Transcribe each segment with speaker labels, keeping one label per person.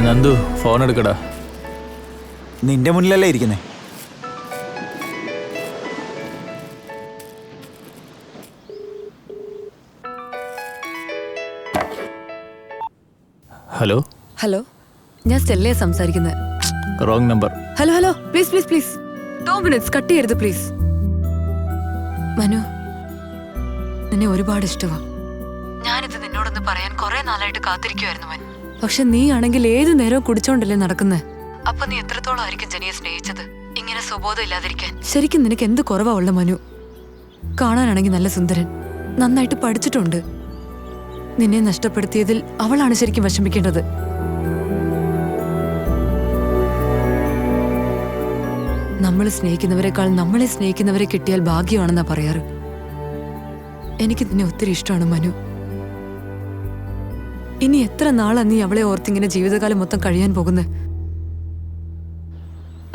Speaker 1: Nandu phone എടുക്കടാ.
Speaker 2: നിന്റെ മുന്നിലല്ലേ ഇരിക്കുന്നേ.
Speaker 1: ഹലോ
Speaker 3: ഹലോ, ഞാൻ സ്റ്റെല്ലയെ സംസാരിക്കുന്നത്.
Speaker 1: Wrong number.
Speaker 3: Hello hello, please please please 2 minutes cut ചെയ്യരുത് പ്ലീസ്. മനു, നിന്നെ ഒരുപാട് ഇഷ്ടമാ. ഞാനിത് നിന്നോടൊന്ന് പറയാൻ കുറെ നാളായിട്ട് കാത്തിരിക്കുവായിരുന്നു മനു. പക്ഷെ നീ ആണെങ്കിൽ ഏതു നേരവും കുടിച്ചോണ്ടല്ലേ നടക്കുന്നേ. അപ്പൊ നീ എത്രത്തോളം ആയിരിക്കും ജനിയെ സ്നേഹിച്ചത് ഇങ്ങനെ സ്വബോധം ഇല്ലാതിരിക്കാൻ? ശരിക്കും നിനക്ക് എന്ത് കുറവാ ഉള്ള മനു? കാണാനാണെങ്കിൽ നല്ല സുന്ദരൻ, നന്നായിട്ട് പഠിച്ചിട്ടുണ്ട്. നിന്നെ നഷ്ടപ്പെടുത്തിയതിൽ അവളാണ് ശരിക്കും വിഷമിക്കേണ്ടത്. നമ്മൾ സ്നേഹിക്കുന്നവരെക്കാൾ നമ്മളെ സ്നേഹിക്കുന്നവരെ കിട്ടിയാൽ ഭാഗ്യമാണെന്നാ പറയാറ്. എനിക്ക് നിന്നെ ഒത്തിരി ഇഷ്ടമാണ് മനു. ഇനി എത്ര നാളാ നീ അവളെ ഓർത്തിങ്ങനെ ജീവിതകാലം മൊത്തം കഴിയാൻ പോകുന്നത്?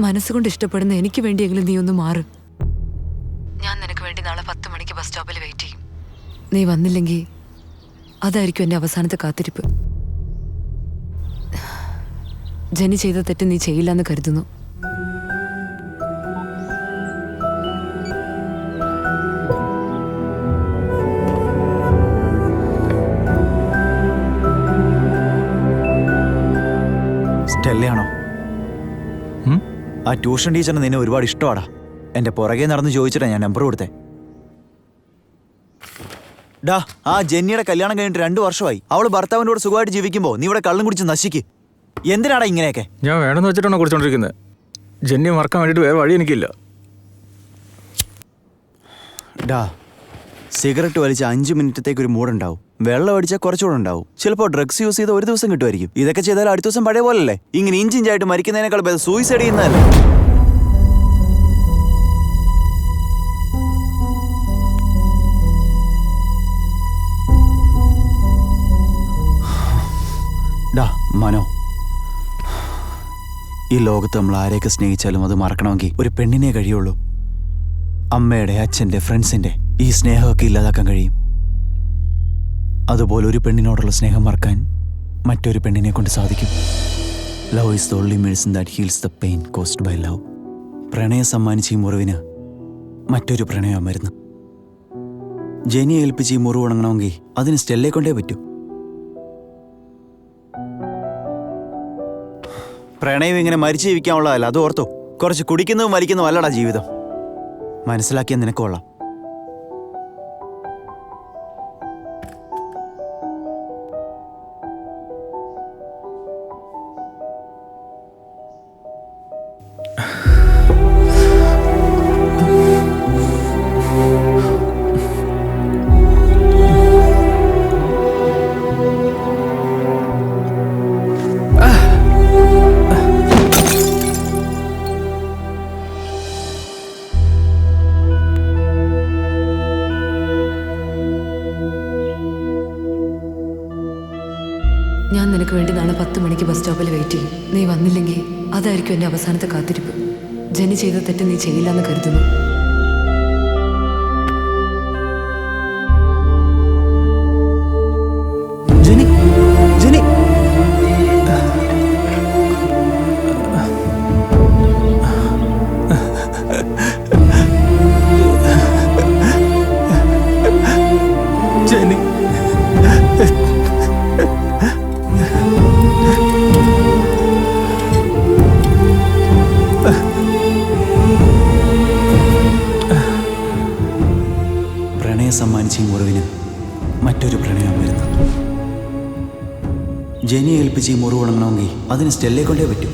Speaker 3: മനസ്സുകൊണ്ട് ഇഷ്ടപ്പെടുന്ന എനിക്ക് വേണ്ടിയെങ്കിലും നീ ഒന്ന് മാറും. ഞാൻ നിനക്ക് വേണ്ടി നാളെ 10 മണിക്ക് ബസ് സ്റ്റോപ്പിൽ വെയിറ്റ് ചെയ്യും. നീ വന്നില്ലെങ്കിൽ അതായിരിക്കും എന്റെ അവസാനത്തെ കാത്തിരിപ്പ്. ജനി ചെയ്ത തെറ്റ് നീ ചെയ്യില്ലെന്ന് കരുതുന്നു.
Speaker 2: സ്റ്റെല്ലയാണോ? ആ ട്യൂഷൻ ടീച്ചറിന് നിന്നെ ഒരുപാട് ഇഷ്ടമാടാ. എന്റെ പുറകെ നടന്ന് ചോദിച്ചിട്ടാ ഞാൻ നമ്പർ കൊടുത്തേ. ഡാ, ആ ജെന്നിയുടെ കല്യാണം കഴിഞ്ഞിട്ട് 2 വർഷമായി. അവള് ഭർത്താവിൻ്റെ കൂടെ സുഖമായിട്ട് ജീവിക്കുമ്പോ നീ ഇവിടെ കള്ളും കുടിച്ച് നശിക്ക്. എന്തിനാടാ ഇങ്ങനെയൊക്കെ?
Speaker 1: ഞാൻ വേണമെന്ന് വെച്ചിട്ടാണോ കുടിച്ചോണ്ടിരിക്കുന്നത്? ജെന്നി മറക്കാൻ വേണ്ടിയിട്ട് വേറെ വഴി എനിക്കില്ല.
Speaker 2: ഡാ, സിഗരറ്റ് വലിച്ച 5 മിനിറ്റത്തേക്ക് ഒരു മൂടുണ്ടാവും. വെള്ളം അടിച്ചാൽ കുറച്ചുകൂടെ ഉണ്ടാവും. ചിലപ്പോൾ ഡ്രഗ്സ് യൂസ് ചെയ്ത് 1 ദിവസം കിട്ടുമായിരിക്കും. ഇതൊക്കെ ചെയ്താൽ അടുത്ത ദിവസം പഴയ പോലല്ലേ? ഇങ്ങനെ ഇഞ്ചിഞ്ചായിട്ട് മരിക്കുന്നതിനേക്കാൾ ഭേദം സൂയിസൈഡ് ചെയ്യുന്നതല്ലേ? ഡാ മനോ, ഈ ലോകത്ത് നമ്മൾ ആരെയൊക്കെ സ്നേഹിച്ചാലും അത് മറക്കണമെങ്കിൽ ഒരു പെണ്ണിനെ കഴിയുള്ളൂ. അമ്മയുടെ, അച്ഛൻ്റെ, ഫ്രണ്ട്സിൻ്റെ ഈ സ്നേഹമൊക്കെ ഇല്ലാതാക്കാൻ കഴിയും. അതുപോലെ ഒരു പെണ്ണിനോടുള്ള സ്നേഹം മറക്കാൻ മറ്റൊരു പെണ്ണിനെ കൊണ്ട് സാധിക്കും. Love is the only medicine that heels the pain caused bye love. പ്രണയം സമ്മാനിച്ച ഈ മുറിവിന് മറ്റൊരു പ്രണയം മരുന്ന്. ജെനിയെ ഏൽപ്പിച്ച് ഈ മുറിവ് ഉണങ്ങണമെങ്കിൽ അതിന് സ്റ്റെല്ലയെ കൊണ്ടേ പറ്റൂ. പ്രണയം ഇങ്ങനെ മരിച്ചു ജീവിക്കാനുള്ളതല്ല, അത് ഓർത്തോ. കുറച്ച് കുടിക്കുന്നതും മരിക്കുന്നതും അല്ലടാ ജീവിതം. മനസ്സിലാക്കിയാൽ നിനക്കൊള്ളാം.
Speaker 3: ഞാൻ നിനക്ക് വേണ്ടി നാളെ 10 മണിക്ക് ബസ് സ്റ്റോപ്പിൽ വെയിറ്റ് ചെയ്യും. നീ വന്നില്ലെങ്കിൽ അതായിരിക്കും എന്റെ അവസാനത്തെ കാത്തിരിപ്പ്. ജനി ചെയ്ത തെറ്റ് നീ ചെയ്യില്ലെന്ന് കരുതുന്നു.
Speaker 2: ജെനി, ജെനി.
Speaker 1: ജെനി,
Speaker 2: പ്രണയം സമ്മാനിച്ച ഈ മുറിവിന് മറ്റൊരു പ്രണയം വരുന്നു. ജെനിയെ ഏൽപ്പിച്ച് ഈ മുറിവ് ഉണങ്ങണമെങ്കിൽ അതിന് സ്റ്റെല്ലയെ കൊണ്ടേ പറ്റൂ.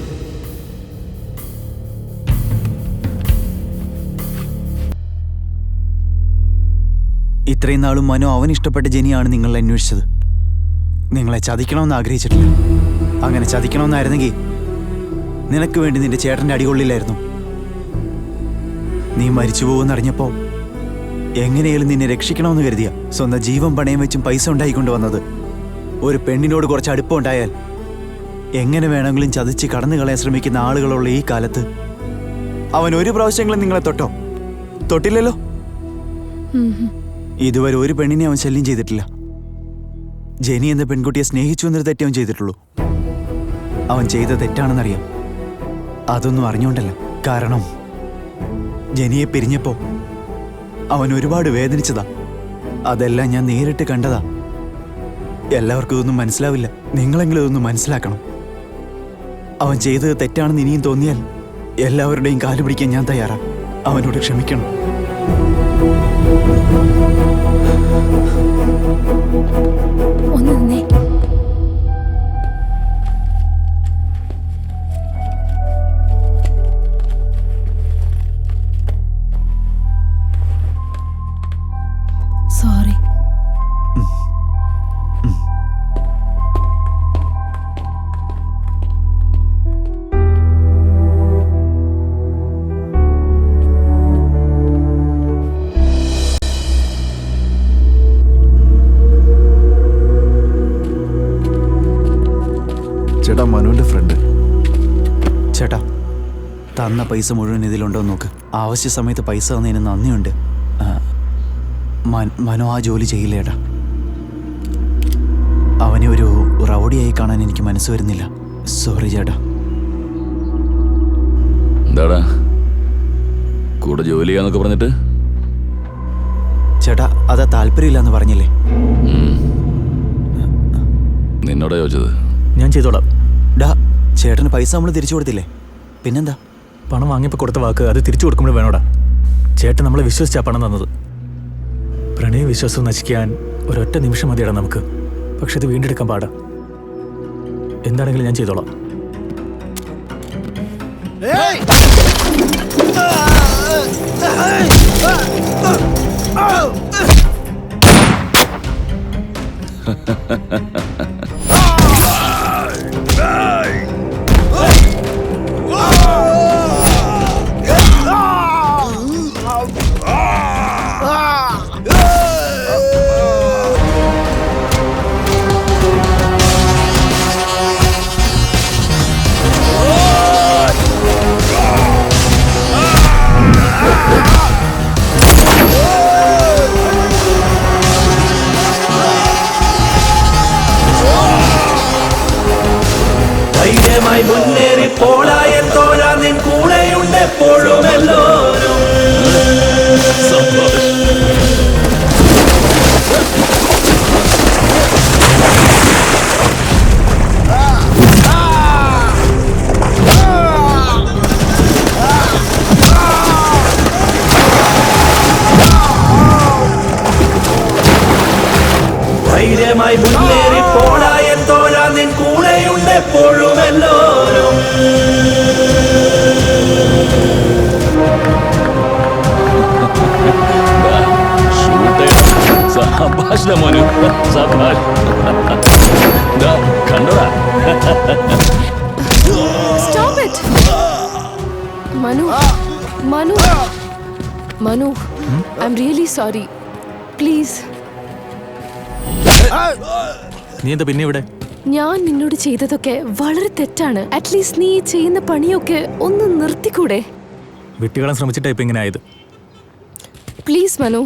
Speaker 2: ഇത്രയും നാളും മനോ അവൻ ഇഷ്ടപ്പെട്ട ജെനിയാണ് നിങ്ങളെ അന്വേഷിച്ചത്. നിങ്ങളെ ചതിക്കണമെന്ന് ആഗ്രഹിച്ചിട്ടില്ല. അങ്ങനെ ചതിക്കണമെന്നായിരുന്നെങ്കിൽ നിനക്ക് വേണ്ടി നിന്റെ ചേട്ടൻ്റെ അടികൊള്ളില്ലായിരുന്നു. നീ മരിച്ചു പോകുമെന്നറിഞ്ഞപ്പോൾ എങ്ങനെയാലും നിന്നെ രക്ഷിക്കണമെന്ന് കരുതിയ സ്വന്തം ജീവൻ പണയം വെച്ചും പൈസ ഉണ്ടായിക്കൊണ്ട് വന്നത്. ഒരു പെണ്ണിനോട് കുറച്ച് അടുപ്പമുണ്ടായാൽ എങ്ങനെ വേണമെങ്കിലും ചതിച്ച് കടന്നു കളയാൻ ശ്രമിക്കുന്ന ആളുകളുള്ള ഈ കാലത്ത് അവൻ ഒരു പ്രാവശ്യങ്ങളും നിങ്ങളെ തൊട്ടോ? തൊട്ടില്ലല്ലോ. ഇതുവരെ ഒരു പെണ്ണിനെ അവൻ ശല്യം ചെയ്തിട്ടില്ല. ജെനി എന്ന പെൺകുട്ടിയെ സ്നേഹിച്ചു എന്നൊരു തെറ്റേ അവൻ ചെയ്തിട്ടുള്ളൂ. അവൻ ചെയ്ത തെറ്റാണെന്നറിയാം. അതൊന്നും അറിഞ്ഞോണ്ടല്ല. കാരണം ജനിയെ പിരിഞ്ഞപ്പോ അവൻ ഒരുപാട് വേദനിച്ചതാ. അതെല്ലാം ഞാൻ നേരിട്ട് കണ്ടതാ. എല്ലാവർക്കും ഇതൊന്നും മനസ്സിലാവില്ല. നിങ്ങളെങ്കിലും ഇതൊന്നും മനസ്സിലാക്കണം. അവൻ ചെയ്തത് തെറ്റാണെന്ന് ഇനിയും തോന്നിയാൽ എല്ലാവരുടെയും കാല് പിടിക്കാൻ ഞാൻ തയ്യാറാ. അവനോട് ക്ഷമിക്കണം.
Speaker 4: ഒന്ന് നിന്നേ. സോറി.
Speaker 2: ചേട്ടാ, മനുവിന്റെ ഫ്രണ്ട്. ചേട്ടാ, തന്ന പൈസ മുഴുവൻ ഇതിലുണ്ടോ നോക്ക്. ആവശ്യ സമയത്ത് പൈസ തന്നതിന് നന്ദിയുണ്ട്. മനു ആ ജോലി ചെയ്യില്ല ചേട്ടാ. അവനെ ഒരു റൗഡിയായി കാണാൻ എനിക്ക് മനസ്സ് വരുന്നില്ല. സോറി ചേട്ടാ.
Speaker 5: എന്താടാ കൂടെ ജോലി ചെയ്യാന്നൊക്കെ പറഞ്ഞിട്ട്?
Speaker 2: ചേട്ടാ, അതാ താല്പര്യമില്ലെന്ന് പറഞ്ഞില്ലേ?
Speaker 5: നിന്നോടാ ചോദിച്ചത്.
Speaker 1: ഞാൻ ചെയ്തോളാം.
Speaker 2: ഡാ, ചേട്ടന് പൈസ നമ്മൾ തിരിച്ചു കൊടുത്തില്ലേ? പിന്നെന്താ?
Speaker 1: പണം വാങ്ങിയപ്പോൾ കൊടുത്ത വാക്ക് അത് തിരിച്ചു കൊടുക്കുമ്പോൾ വേണോടാ. ചേട്ടൻ നമ്മളെ വിശ്വസിച്ചാ പണം തന്നത്. പ്രണയ വിശ്വാസം നശിക്കാൻ ഒരൊറ്റ നിമിഷം മതിയടാ നമുക്ക്. പക്ഷെ ഇത് വീണ്ടെടുക്കാൻ പാടാ. എന്താണെങ്കിലും ഞാൻ ചെയ്തോളാം.
Speaker 6: ധൈര്യമായി മുന്നേറി പോളായ തോഴാ നിൻ കൂടെയുണ്ട് എപ്പോഴും എല്ലാവരും. ധൈര്യമായി മുന്നേറി പോളായ തോഴാ നിൻ കൂടെയുണ്ട് എപ്പോഴും എല്ലാവരും.
Speaker 5: സബാഷ് മനു, സബാഷ്. കണ്ടോടാ.
Speaker 4: Stop it. Manu. Manu. Manu. I'm really sorry. Please.
Speaker 1: നീ എന്താ പിന്നെ ഇവിടെ?
Speaker 4: ഞാൻ നിന്നോട് ചെയ്തതൊക്കെ വളരെ തെറ്റാണ്. അറ്റ്ലീസ്റ്റ് നീ ചെയ്യുന്ന പണിയൊക്കെ ഒന്ന് നിർത്തിക്കൂടെ?
Speaker 1: വിട്ടുകളാൻ ശ്രമിച്ചിട്ടാ ഇപ്പൊ ഇങ്ങനെ ആയത്.
Speaker 4: പ്ലീസ് മനു.